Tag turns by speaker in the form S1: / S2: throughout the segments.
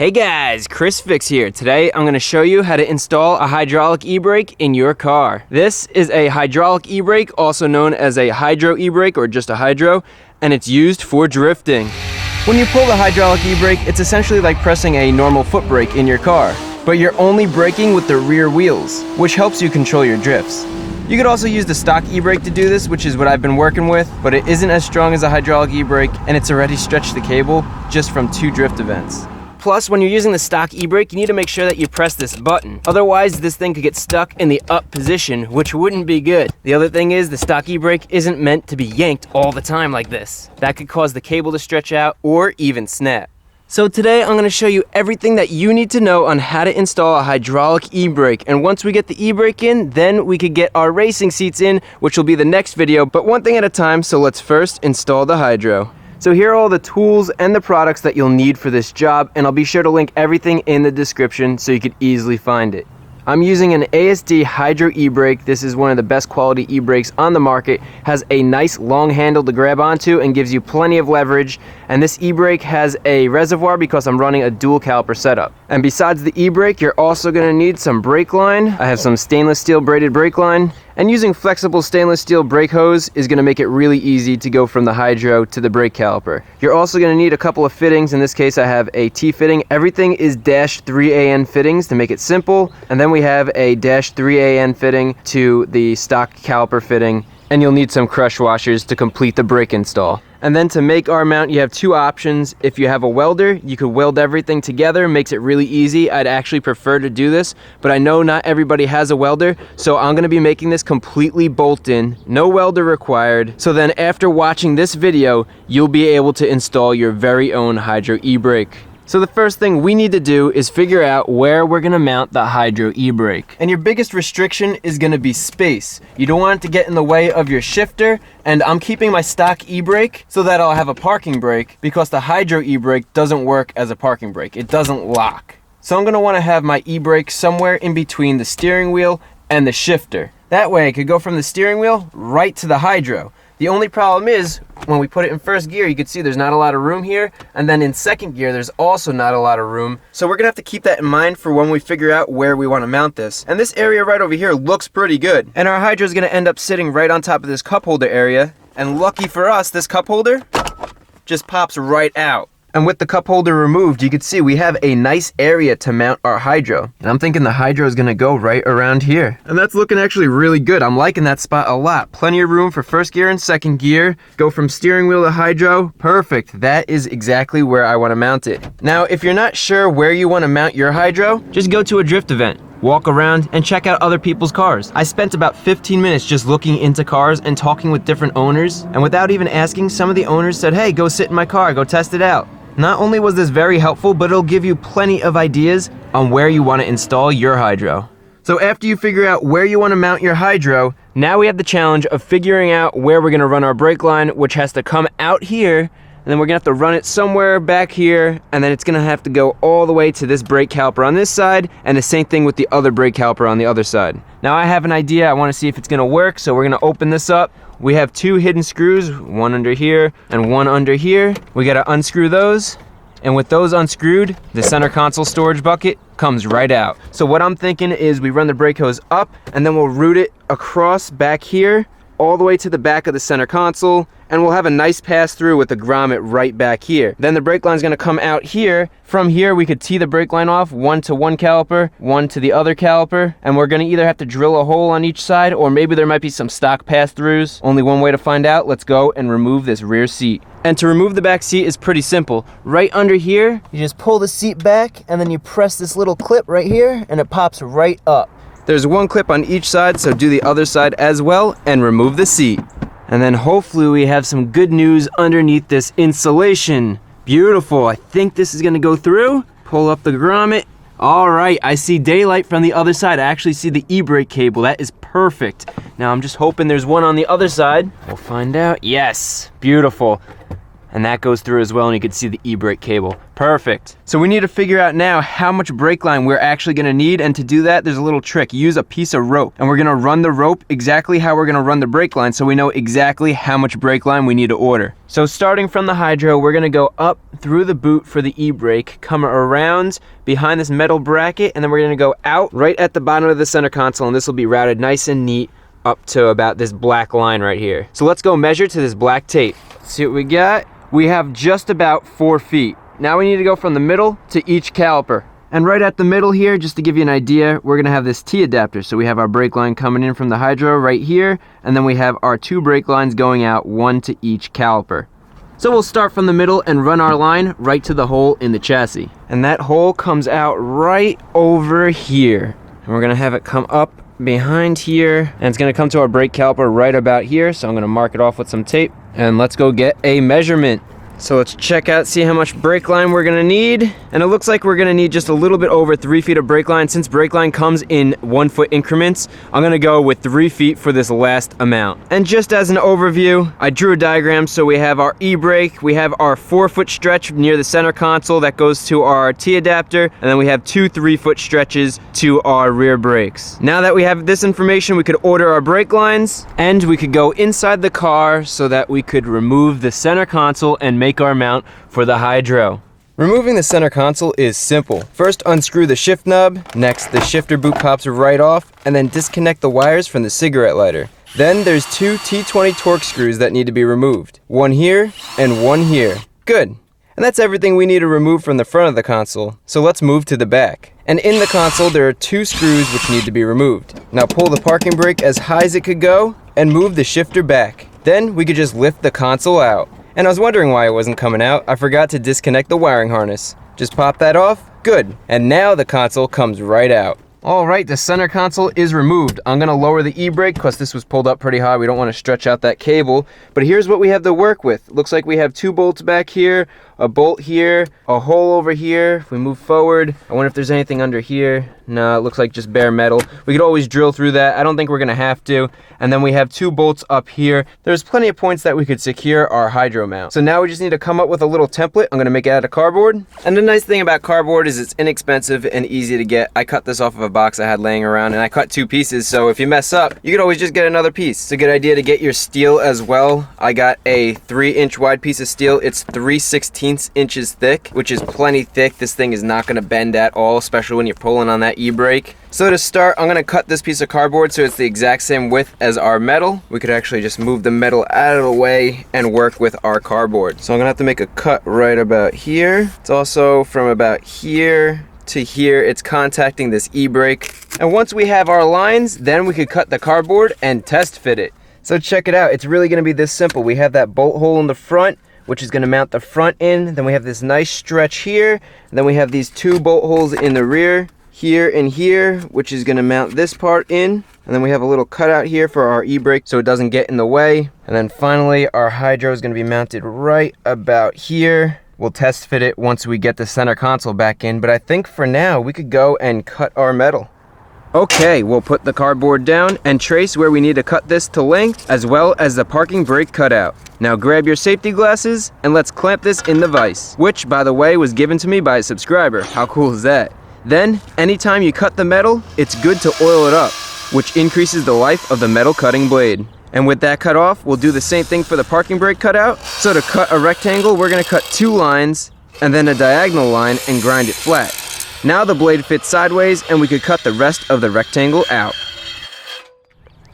S1: Hey guys, Chris Fix here. Today I'm going to show you how to install a hydraulic e-brake in your car. This is a hydraulic e-brake, also known as a hydro e-brake or just a hydro, and it's used for drifting. When you pull the hydraulic e-brake, it's essentially like pressing a normal foot brake in your car, but you're only braking with the rear wheels, which helps you control your drifts. You could also use the stock e-brake to do this, which is what I've been working with, but it isn't as strong as a hydraulic e-brake, and it's already stretched the cable just from 2 drift events. Plus, when you're using the stock e-brake, you need to make sure that you press this button. Otherwise, this thing could get stuck in the up position, which wouldn't be good. The other thing is, the stock e-brake isn't meant to be yanked all the time like this. That could cause the cable to stretch out or even snap. So today, I'm gonna show you everything that you need to know on how to install a hydraulic e-brake. And once we get the e-brake in, then we could get our racing seats in, which will be the next video, but one thing at a time, so let's first install the hydro. So here are all the tools and the products that you'll need for this job, and I'll be sure to link everything in the description so you could easily find it. I'm using an ASD Hydro e-brake. This is one of the best quality e-brakes on the market. Has a nice long handle to grab onto and gives you plenty of leverage. And this e-brake has a reservoir because I'm running a dual caliper setup. And besides the e-brake, you're also gonna need some brake line. I have some stainless steel braided brake line. And using flexible stainless steel brake hose is going to make it really easy to go from the hydro to the brake caliper. You're also going to need a couple of fittings. In this case, I have a T-fitting. Everything is -3AN fittings to make it simple. And then we have a -3AN fitting to the stock caliper fitting. And you'll need some crush washers to complete the brake install. And then to make our mount, you have 2 options. If you have a welder, you could weld everything together, makes it really easy. I'd actually prefer to do this, but I know not everybody has a welder, so I'm gonna be making this completely bolt-in, no welder required. So then after watching this video, you'll be able to install your very own hydro e-brake. So the first thing we need to do is figure out where we're gonna mount the hydro e-brake. And your biggest restriction is gonna be space. You don't want it to get in the way of your shifter, and I'm keeping my stock e-brake so that I'll have a parking brake because the hydro e-brake doesn't work as a parking brake. It doesn't lock. So I'm gonna wanna have my e-brake somewhere in between the steering wheel and the shifter. That way I could go from the steering wheel right to the hydro. The only problem is, when we put it in first gear, you can see there's not a lot of room here, and then in second gear, there's also not a lot of room. So we're gonna have to keep that in mind for when we figure out where we wanna mount this. And this area right over here looks pretty good. And our hydro is gonna end up sitting right on top of this cup holder area. And lucky for us, this cup holder just pops right out. And with the cup holder removed, you can see we have a nice area to mount our hydro. And I'm thinking the hydro is gonna go right around here. And that's looking actually really good. I'm liking that spot a lot. Plenty of room for first gear and second gear. Go from steering wheel to hydro. Perfect. That is exactly where I wanna mount it. Now, if you're not sure where you wanna mount your hydro, just go to a drift event. Walk around and check out other people's cars. I spent about 15 minutes just looking into cars and talking with different owners. And without even asking, some of the owners said, hey, go sit in my car, go test it out. Not only was this very helpful, but it'll give you plenty of ideas on where you want to install your hydro. So after you figure out where you want to mount your hydro, now we have the challenge of figuring out where we're going to run our brake line, which has to come out here, and then we're going to have to run it somewhere back here, and then it's going to have to go all the way to this brake caliper on this side, and the same thing with the other brake caliper on the other side. Now I have an idea. I want to see if it's going to work, so we're going to open this up. We have 2 hidden screws, one under here and one under here. We gotta unscrew those, and with those unscrewed, the center console storage bucket comes right out. So what I'm thinking is we run the brake hose up, and then we'll route it across back here, all the way to the back of the center console, and we'll have a nice pass through with the grommet right back here. Then the brake line is gonna come out here. From here, we could tee the brake line off, one to one caliper, one to the other caliper, and we're gonna either have to drill a hole on each side, or maybe there might be some stock pass-throughs. Only one way to find out. Let's go and remove this rear seat. And to remove the back seat is pretty simple. Right under here, you just pull the seat back, and then you press this little clip right here, and it pops right up. There's one clip on each side, so do the other side as well, and remove the seat. And then hopefully we have some good news underneath this insulation. Beautiful. I think this is gonna go through. Pull up the grommet. All right, I see daylight from the other side. I actually see the e-brake cable. That is perfect. Now I'm just hoping there's one on the other side. We'll find out. Yes, beautiful. and that goes through as well, and you can see the e-brake cable. Perfect. So we need to figure out now how much brake line we're actually gonna need, and to do that, there's a little trick. Use a piece of rope, and we're gonna run the rope exactly how we're gonna run the brake line, so we know exactly how much brake line we need to order. So starting from the hydro, we're gonna go up through the boot for the e-brake, come around behind this metal bracket, and then we're gonna go out right at the bottom of the center console, and this will be routed nice and neat up to about this black line right here. So let's go measure to this black tape. Let's see what we got. We have just about 4 feet. Now we need to go from the middle to each caliper. And right at the middle here, just to give you an idea, we're gonna have this T adapter. So we have our brake line coming in from the hydro right here, and then we have our 2 brake lines going out, 1 to each caliper. So we'll start from the middle and run our line right to the hole in the chassis. And that hole comes out right over here. And we're gonna have it come up behind here, and it's gonna come to our brake caliper right about here. So I'm gonna mark it off with some tape, and let's go get a measurement. So let's check out, see how much brake line we're gonna need. And it looks like we're gonna need just a little bit over 3 feet of brake line. Since brake line comes in 1 foot increments, I'm gonna go with 3 feet for this last amount. And just as an overview, I drew a diagram. So we have our e-brake, we have our 4 foot stretch near the center console that goes to our T adapter, and then we have 2 3-foot stretches to our rear brakes. Now that we have this information, we could order our brake lines, and we could go inside the car so that we could remove the center console and make our mount for the hydro. Removing the center console is simple. First, unscrew the shift knob. Next, the shifter boot pops right off, and then disconnect the wires from the cigarette lighter. Then there's 2 T20 Torx screws that need to be removed. 1 here and 1 here. Good. And that's everything we need to remove from the front of the console. So let's move to the back. And in the console, there are 2 screws which need to be removed. Now pull the parking brake as high as it could go and move the shifter back. Then we could just lift the console out. And I was wondering why it wasn't coming out. I forgot to disconnect the wiring harness. Just pop that off. Good. And now the console comes right out. All right, the center console is removed. I'm gonna lower the e-brake because this was pulled up pretty high. We don't want to stretch out that cable. But here's what we have to work with. Looks like we have 2 bolts back here, a bolt here, a hole over here. If we move forward, I wonder if there's anything under here. No, it looks like just bare metal. We could always drill through that. I don't think we're gonna have to. And then we have 2 bolts up here. There's plenty of points that we could secure our hydro mount. So now we just need to come up with a little template. I'm gonna make it out of cardboard. And the nice thing about cardboard is it's inexpensive and easy to get. I cut this off of a box I had laying around, and I cut 2 pieces. So if you mess up, you could always just get another piece. It's a good idea to get your steel as well. I got a 3-inch wide piece of steel. It's 3/16 inches thick, which is plenty thick. This thing is not gonna bend at all, especially when you're pulling on that e-brake. So to start, I'm gonna cut this piece of cardboard so it's the exact same width as our metal. We could actually just move the metal out of the way and work with our cardboard. So I'm gonna have to make a cut right about here. It's also from about here to here. It's contacting this e-brake. And once we have our lines, then we could cut the cardboard and test fit it. So check it out. It's really gonna be this simple. We have that bolt hole in the front, which is gonna mount the front in. Then we have this nice stretch here. And then we have these 2 bolt holes in the rear, here and here, which is gonna mount this part in. And then we have a little cutout here for our e-brake so it doesn't get in the way. And then finally, our hydro is gonna be mounted right about here. We'll test fit it once we get the center console back in, but I think for now we could go and cut our metal. Okay, we'll put the cardboard down and trace where we need to cut this to length, as well as the parking brake cutout. Now grab your safety glasses and let's clamp this in the vise, which by the way was given to me by a subscriber. How cool is that? Then, anytime you cut the metal, it's good to oil it up, which increases the life of the metal cutting blade. And with that cut off, we'll do the same thing for the parking brake cutout. So to cut a rectangle, we're gonna cut 2 lines and then a diagonal line and grind it flat. Now the blade fits sideways and we could cut the rest of the rectangle out.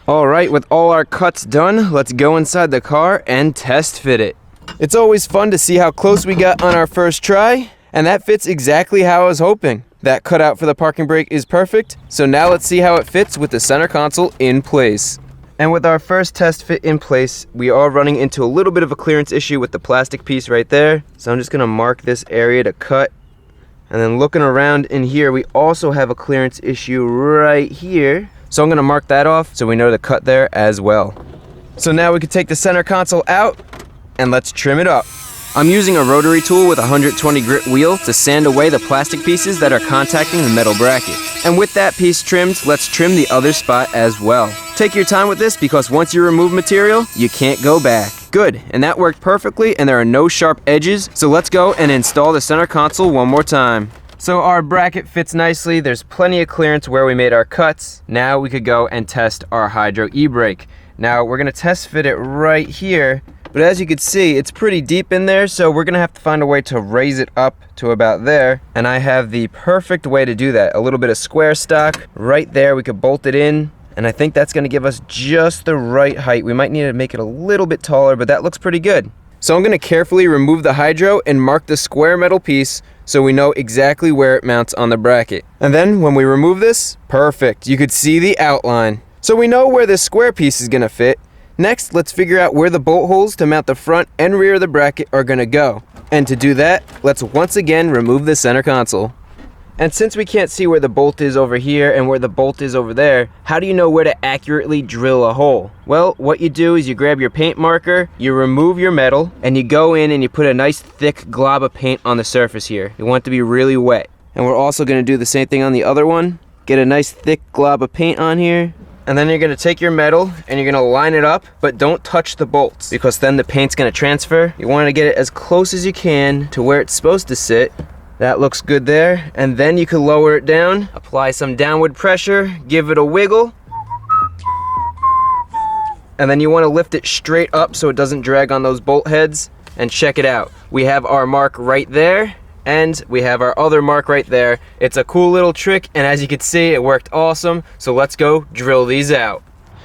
S1: All right, with all our cuts done, let's go inside the car and test fit it. It's always fun to see how close we got on our first try, and that fits exactly how I was hoping. That cutout for the parking brake is perfect, so now let's see how it fits with the center console in place. And with our first test fit in place, we are running into a little bit of a clearance issue with the plastic piece right there. So I'm just gonna mark this area to cut. And then looking around in here, we also have a clearance issue right here. So I'm gonna mark that off so we know to cut there as well. So now we can take the center console out and let's trim it up. I'm using a rotary tool with a 120 grit wheel to sand away the plastic pieces that are contacting the metal bracket. And with that piece trimmed, let's trim the other spot as well. Take your time with this because once you remove material, you can't go back. Good, and that worked perfectly, and there are no sharp edges, so let's go and install the center console one more time. So our bracket fits nicely, there's plenty of clearance where we made our cuts. Now we could go and test our Hydro e-brake. Now we're gonna test fit it right here, but as you can see, it's pretty deep in there, so we're gonna have to find a way to raise it up to about there. And I have the perfect way to do that. A little bit of square stock right there, we could bolt it in. And I think that's gonna give us just the right height. We might need to make it a little bit taller, but that looks pretty good. So I'm gonna carefully remove the Hydro and mark the square metal piece so we know exactly where it mounts on the bracket. And then when we remove this, perfect, you could see the outline. So we know where this square piece is gonna fit. Next, let's figure out where the bolt holes to mount the front and rear of the bracket are gonna go. And to do that, let's once again remove the center console. And since we can't see where the bolt is over here and where the bolt is over there, how do you know where to accurately drill a hole? Well, what you do is you grab your paint marker, you remove your metal, and you go in and you put a nice thick glob of paint on the surface here. You want it to be really wet. And we're also gonna do the same thing on the other one. Get a nice thick glob of paint on here. And then you're gonna take your metal and you're gonna line it up, but don't touch the bolts because then the paint's gonna transfer. You wanna get it as close as you can to where it's supposed to sit. That looks good there. And then you can lower it down, apply some downward pressure, give it a wiggle. And then you wanna lift it straight up so it doesn't drag on those bolt heads. And check it out. We have our mark right there. And we have our other mark right there. It's a cool little trick, and as you can see, it worked awesome. So let's go drill these out.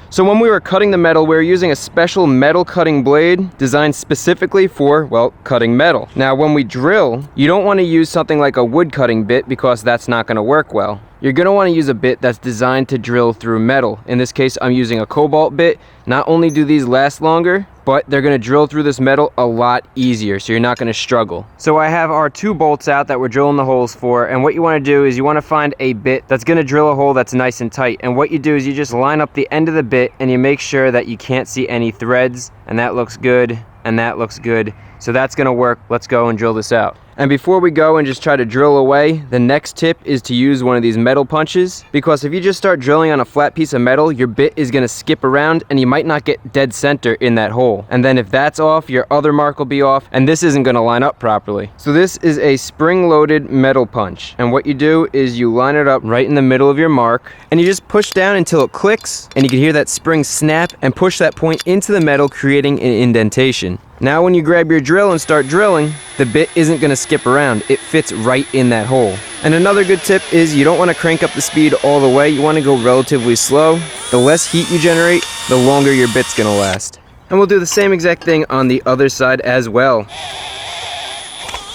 S1: So when we were cutting the metal, we were using a special metal cutting blade designed specifically for, well, cutting metal. Now when we drill, you don't want to use something like a wood cutting bit because that's not going to work well. You're going to want to use a bit that's designed to drill through metal. In this case, I'm using a cobalt bit. Not only do these last longer, but they're gonna drill through this metal a lot easier, so you're not gonna struggle. So I have our 2 bolts out that we're drilling the holes for, and what you wanna do is you wanna find a bit that's gonna drill a hole that's nice and tight. And what you do is you just line up the end of the bit and you make sure that you can't see any threads, and that looks good, and that looks good. So that's gonna work. Let's go and drill this out. And before we go and just try to drill away, the next tip is to use one of these metal punches, because if you just start drilling on a flat piece of metal, your bit is gonna skip around and you might not get dead center in that hole. And then if that's off, your other mark will be off and this isn't gonna line up properly. So this is a spring-loaded metal punch. And what you do is you line it up right in the middle of your mark and you just push down until it clicks and you can hear that spring snap and push that point into the metal, creating an indentation. Now when you grab your drill and start drilling, the bit isn't gonna skip around, it fits right in that hole. And another good tip is you don't wanna crank up the speed all the way, you wanna go relatively slow. The less heat you generate, the longer your bit's gonna last. And we'll do the same exact thing on the other side as well.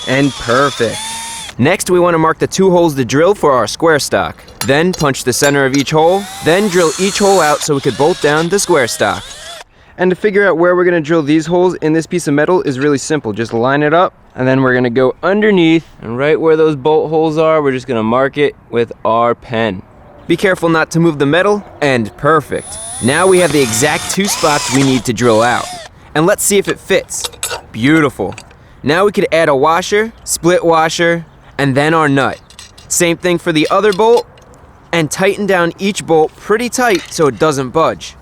S1: And perfect. Next, we wanna mark the 2 holes to drill for our square stock. Then punch the center of each hole, then drill each hole out so we could bolt down the square stock. And to figure out where we're gonna drill these holes in this piece of metal is really simple. Just line it up, and then we're gonna go underneath, and right where those bolt holes are, we're just gonna mark it with our pen. Be careful not to move the metal, and perfect. Now we have the exact 2 spots we need to drill out. And let's see if it fits. Beautiful. Now we could add a washer, split washer, and then our nut. Same thing for the other bolt, and tighten down each bolt pretty tight so it doesn't budge.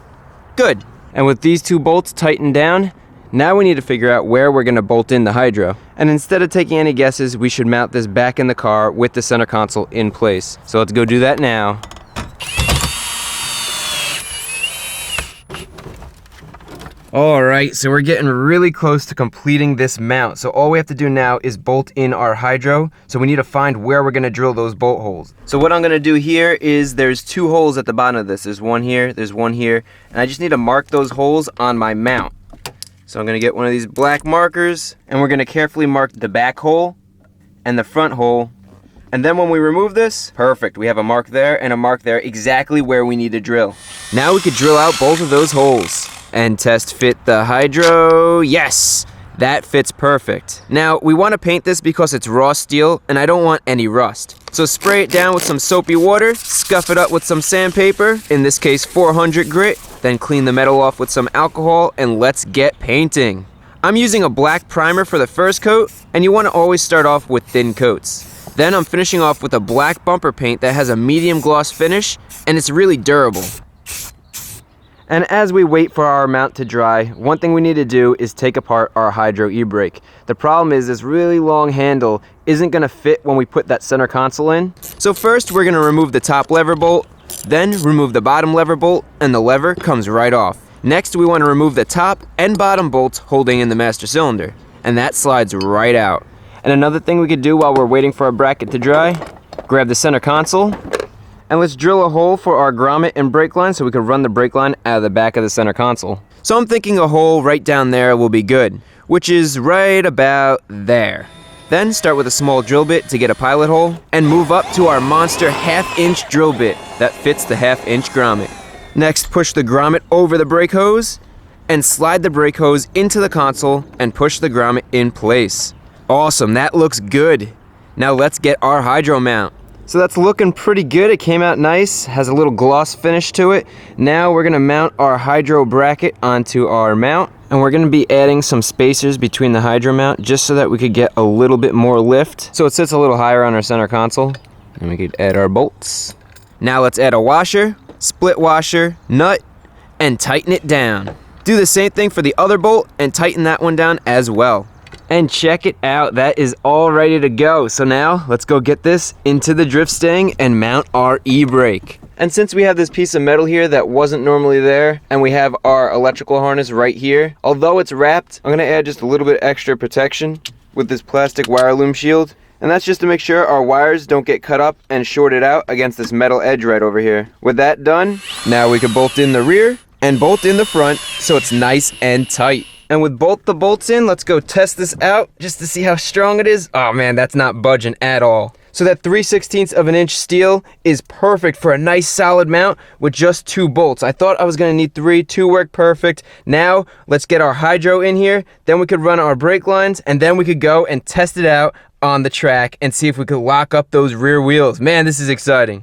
S1: Good. And with these 2 bolts tightened down, now we need to figure out where we're gonna bolt in the hydro. And instead of taking any guesses, we should mount this back in the car with the center console in place. So let's go do that now. All right, so we're getting really close to completing this mount. So all we have to do now is bolt in our hydro. So we need to find where we're gonna drill those bolt holes. So what I'm gonna do here is there's 2 holes at the bottom of this. There's one here, there's one here, and I just need to mark those holes on my mount. So I'm gonna get one of these black markers and we're gonna carefully mark the back hole and the front hole. And then when we remove this, perfect, we have a mark there and a mark there, exactly where we need to drill. Now we could drill out both of those holes. And test fit the hydro. Yes, that fits perfect. Now we want to paint this because it's raw steel and I don't want any rust. So spray it down with some soapy water, scuff it up with some sandpaper, in this case 400 grit, then clean the metal off with some alcohol and let's get painting. I'm using a black primer for the first coat, and you want to always start off with thin coats. Then I'm finishing off with a black bumper paint that has a medium gloss finish and it's really durable. And as we wait for our mount to dry, one thing we need to do is take apart our Hydro e-brake. The problem is this really long handle isn't going to fit when we put that center console in. So first we're going to remove the top lever bolt, then remove the bottom lever bolt, and the lever comes right off. Next we want to remove the top and bottom bolts holding in the master cylinder, and that slides right out. And another thing we could do while we're waiting for our bracket to dry, grab the center console, and let's drill a hole for our grommet and brake line so we can run the brake line out of the back of the center console. So I'm thinking a hole right down there will be good, which is right about there. Then start with a small drill bit to get a pilot hole, and move up to our monster 1/2-inch drill bit that fits the 1/2-inch grommet. Next, push the grommet over the brake hose, and slide the brake hose into the console and push the grommet in place. Awesome, that looks good. Now let's get our Hydro mount. So that's looking pretty good. It came out nice, has a little gloss finish to it. Now we're gonna mount our Hydro bracket onto our mount, and we're gonna be adding some spacers between the Hydro mount just so that we could get a little bit more lift. So it sits a little higher on our center console, and we could add our bolts. Now let's add a washer, split washer, nut, and tighten it down. Do the same thing for the other bolt and tighten that one down as well. And check it out, that is all ready to go. So now let's go get this into the drift stang and mount our e-brake. And since we have this piece of metal here that wasn't normally there, and we have our electrical harness right here, although it's wrapped, I'm gonna add just a little bit extra protection with this plastic wire loom shield. And that's just to make sure our wires don't get cut up and shorted out against this metal edge right over here. With that done, now we can bolt in the rear and bolt in the front so it's nice and tight. And with both the bolts in, let's go test this out just to see how strong it is. Oh man, that's not budging at all. So that 3/16 of an inch steel is perfect for a nice solid mount with just 2 bolts. I thought I was gonna need 3, 2 work perfect. Now, let's get our Hydro in here, then we could run our brake lines, and then we could go and test it out on the track and see if we could lock up those rear wheels. Man, this is exciting.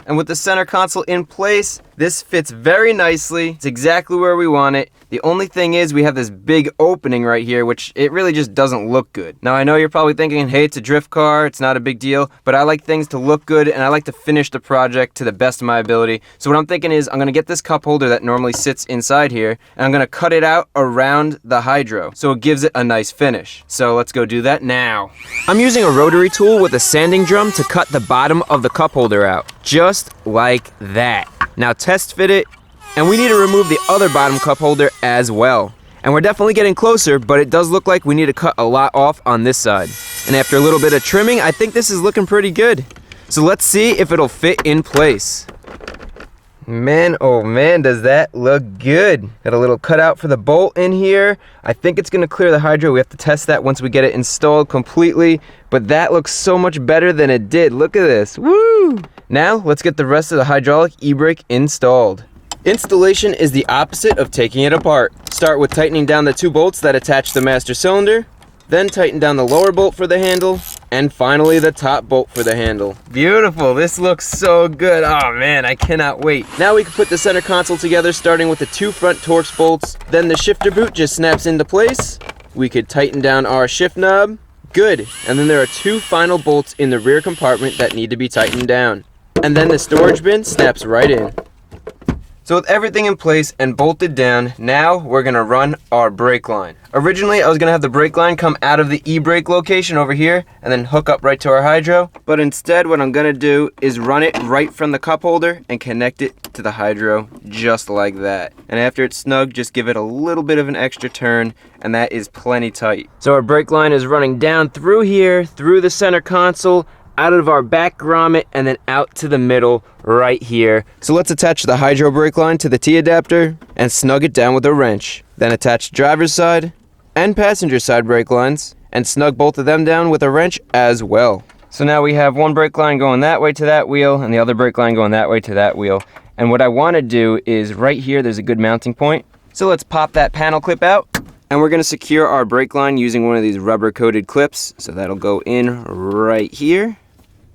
S1: And with the center console in place, this fits very nicely. It's exactly where we want it. The only thing is we have this big opening right here, which it really just doesn't look good. Now I know you're probably thinking, hey, it's a drift car, it's not a big deal, but I like things to look good and I like to finish the project to the best of my ability. So what I'm thinking is I'm gonna get this cup holder that normally sits inside here, and I'm gonna cut it out around the Hydro so it gives it a nice finish. So let's go do that now. I'm using a rotary tool with a sanding drum to cut the bottom of the cup holder out, just like that. Now test fit it, and we need to remove the other bottom cup holder as well. And we're definitely getting closer, but it does look like we need to cut a lot off on this side. And after a little bit of trimming, I think this is looking pretty good. So let's see if it'll fit in place. Man, oh man, does that look good. Got a little cutout for the bolt in here. I think it's gonna clear the Hydro. We have to test that once we get it installed completely, but that looks so much better than it did. Look at this, woo! Now, let's get the rest of the hydraulic e-brake installed. Installation is the opposite of taking it apart. Start with tightening down the 2 bolts that attach the master cylinder, then tighten down the lower bolt for the handle, and finally the top bolt for the handle. Beautiful, this looks so good. Oh man, I cannot wait. Now we can put the center console together, starting with the 2 front Torx bolts. Then the shifter boot just snaps into place. We could tighten down our shift knob. Good, and then there are 2 final bolts in the rear compartment that need to be tightened down. And then the storage bin snaps right in. So with everything in place and bolted down, now we're gonna run our brake line. Originally, I was gonna have the brake line come out of the e-brake location over here and then hook up right to our Hydro. But instead, what I'm gonna do is run it right from the cup holder and connect it to the Hydro just like that. And after it's snug, just give it a little bit of an extra turn, and that is plenty tight. So our brake line is running down through here, through the center console, out of our back grommet, and then out to the middle right here. So let's attach the Hydro brake line to the T-adapter and snug it down with a wrench. Then attach driver's side and passenger side brake lines and snug both of them down with a wrench as well. So now we have one brake line going that way to that wheel and the other brake line going that way to that wheel. And what I want to do is right here, there's a good mounting point. So let's pop that panel clip out. And we're going to secure our brake line using one of these rubber coated clips. So that'll go in right here.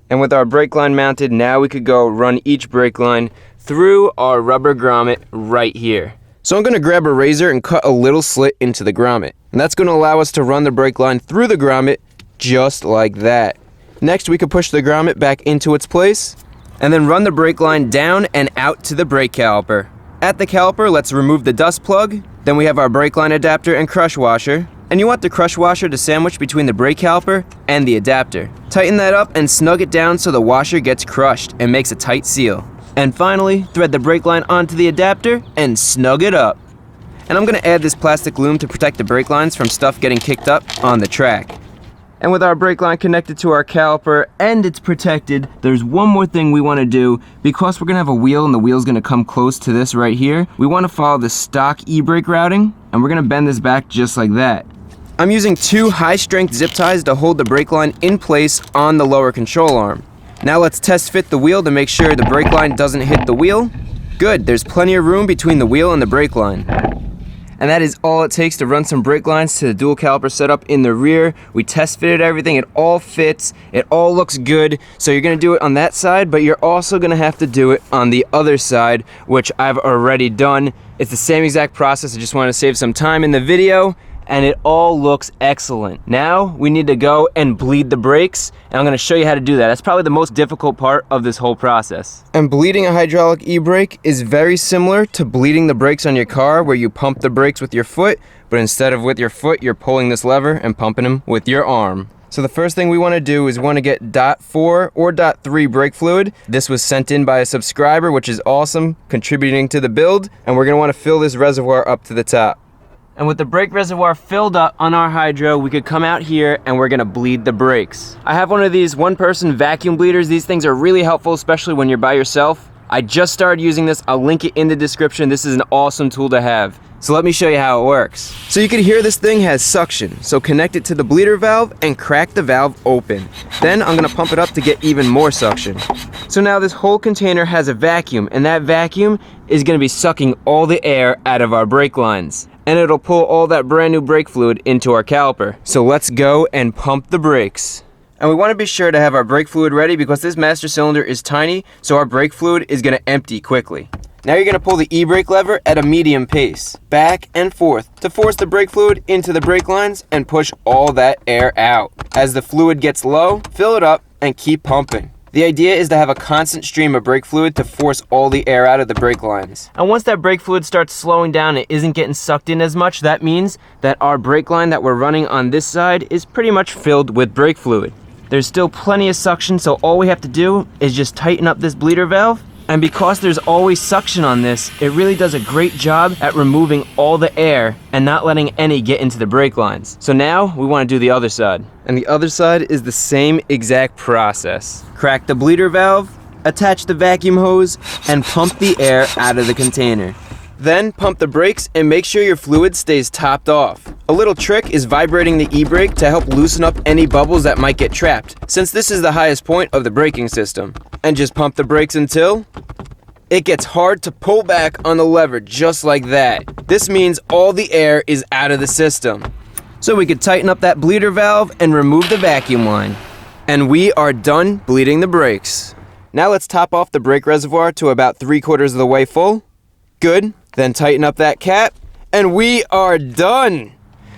S1: And with our brake line mounted, now we could go run each brake line through our rubber grommet right here. So I'm going to grab a razor and cut a little slit into the grommet. And that's going to allow us to run the brake line through the grommet just like that. Next, we could push the grommet back into its place And then run the brake line down and out to the brake caliper. At the caliper, let's remove the dust plug. Then we have our brake line adapter and crush washer. And you want the crush washer to sandwich between the brake caliper and the adapter. Tighten that up and snug it down so the washer gets crushed and makes a tight seal. And finally, thread the brake line onto the adapter and snug it up. And I'm going to add this plastic loom to protect the brake lines from stuff getting kicked up on the track. And with our brake line connected to our caliper and it's protected, there's one more thing we want to do. Because we're going to have a wheel and the wheel's going to come close to this right here, we want to follow the stock e-brake routing, and we're going to bend this back just like that. I'm using 2 high-strength zip ties to hold the brake line in place on the lower control arm. Now let's test fit the wheel to make sure the brake line doesn't hit the wheel. Good, there's plenty of room between the wheel and the brake line. And that is all it takes to run some brake lines to the dual caliper setup in the rear. We test fitted everything, it all fits, it all looks good. So you're gonna do it on that side, but you're also gonna have to do it on the other side, which I've already done. It's the same exact process, I just wanted to save some time in the video. And it all looks excellent. Now we need to go and bleed the brakes, and I'm gonna show you how to do that. That's probably the most difficult part of this whole process. And bleeding a hydraulic e-brake is very similar to bleeding the brakes on your car, where you pump the brakes with your foot, but instead of with your foot, you're pulling this lever and pumping them with your arm. So the first thing we want to do is we want to get .4 or .3 brake fluid. This was sent in by a subscriber, which is awesome, contributing to the build, and we're gonna want to fill this reservoir up to the top. And with the brake reservoir filled up on our hydro, we could come out here and we're gonna bleed the brakes. I have one of these one-person vacuum bleeders. These things are really helpful, especially when you're by yourself. I just started using this. I'll link it in the description. This is an awesome tool to have. So let me show you how it works. So you can hear this thing has suction. So connect it to the bleeder valve and crack the valve open. Then I'm gonna pump it up to get even more suction. So now this whole container has a vacuum, and that vacuum is gonna be sucking all the air out of our brake lines. And it'll pull all that brand new brake fluid into our caliper. So let's go and pump the brakes. And we want to be sure to have our brake fluid ready because this master cylinder is tiny, so our brake fluid is going to empty quickly. Now you're going to pull the e-brake lever at a medium pace, back and forth, to force the brake fluid into the brake lines and push all that air out. As the fluid gets low, fill it up and keep pumping. The idea is to have a constant stream of brake fluid to force all the air out of the brake lines. And once that brake fluid starts slowing down, it isn't getting sucked in as much. That means that our brake line that we're running on this side is pretty much filled with brake fluid. There's still plenty of suction, so all we have to do is just tighten up this bleeder valve. And because there's always suction on this, it really does a great job at removing all the air and not letting any get into the brake lines. So now we want to do the other side. And the other side is the same exact process. Crack the bleeder valve, attach the vacuum hose, and pump the air out of the container. Then pump the brakes and make sure your fluid stays topped off. A little trick is vibrating the e-brake to help loosen up any bubbles that might get trapped, since this is the highest point of the braking system. And just pump the brakes until it gets hard to pull back on the lever just like that. This means all the air is out of the system. So we could tighten up that bleeder valve and remove the vacuum line. And we are done bleeding the brakes. Now let's top off the brake reservoir to about 3/4 of the way full. Good. Then tighten up that cap, and we are done.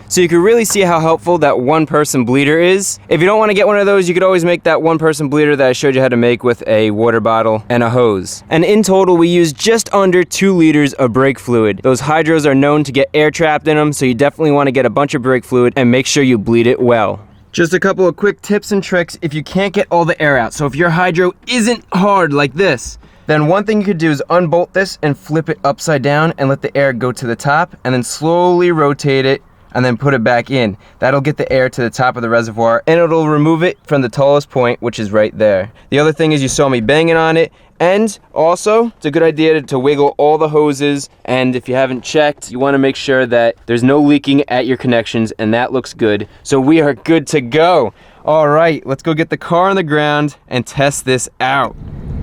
S1: So you can really see how helpful that one-person bleeder is. If you don't want to get one of those, you could always make that one-person bleeder that I showed you how to make with a water bottle and a hose. And in total, we use just under 2 liters of brake fluid. Those hydros are known to get air trapped in them, so you definitely want to get a bunch of brake fluid and make sure you bleed it well. Just a couple of quick tips and tricks if you can't get all the air out. So if your hydro isn't hard like this, then one thing you could do is unbolt this and flip it upside down and let the air go to the top, and then slowly rotate it and then put it back in. That'll get the air to the top of the reservoir, and it'll remove it from the tallest point, which is right there. The other thing is you saw me banging on it, and also it's a good idea to wiggle all the hoses, and if you haven't checked, you want to make sure that there's no leaking at your connections, and that looks good. So we are good to go. All right, let's go get the car on the ground and test this out.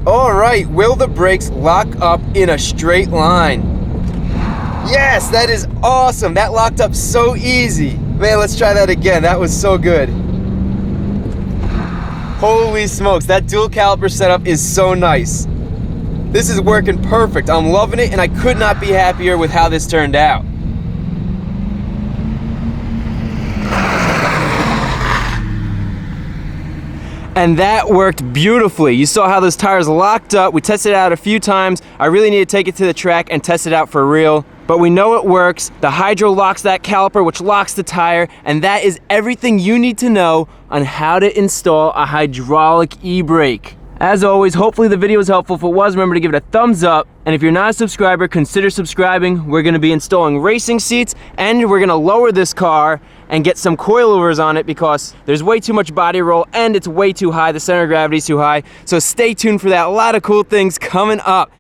S1: All right, will the brakes lock up in a straight line? Yes, that is awesome. That locked up so easy. Man, let's try that again. That was so good. Holy smokes, that dual caliper setup is so nice. This is working perfect. I'm loving it, and I could not be happier with how this turned out. And that worked beautifully. You saw how those tires locked up. We tested it out a few times. I really need to take it to the track and test it out for real. But we know it works. The Hydro locks that caliper, which locks the tire, and that is everything you need to know on how to install a hydraulic e-brake. As always, hopefully the video was helpful. If it was, remember to give it a thumbs up. And if you're not a subscriber, consider subscribing. We're gonna be installing racing seats, and we're gonna lower this car and get some coilovers on it because there's way too much body roll and it's way too high. The center of gravity is too high. So stay tuned for that. A lot of cool things coming up.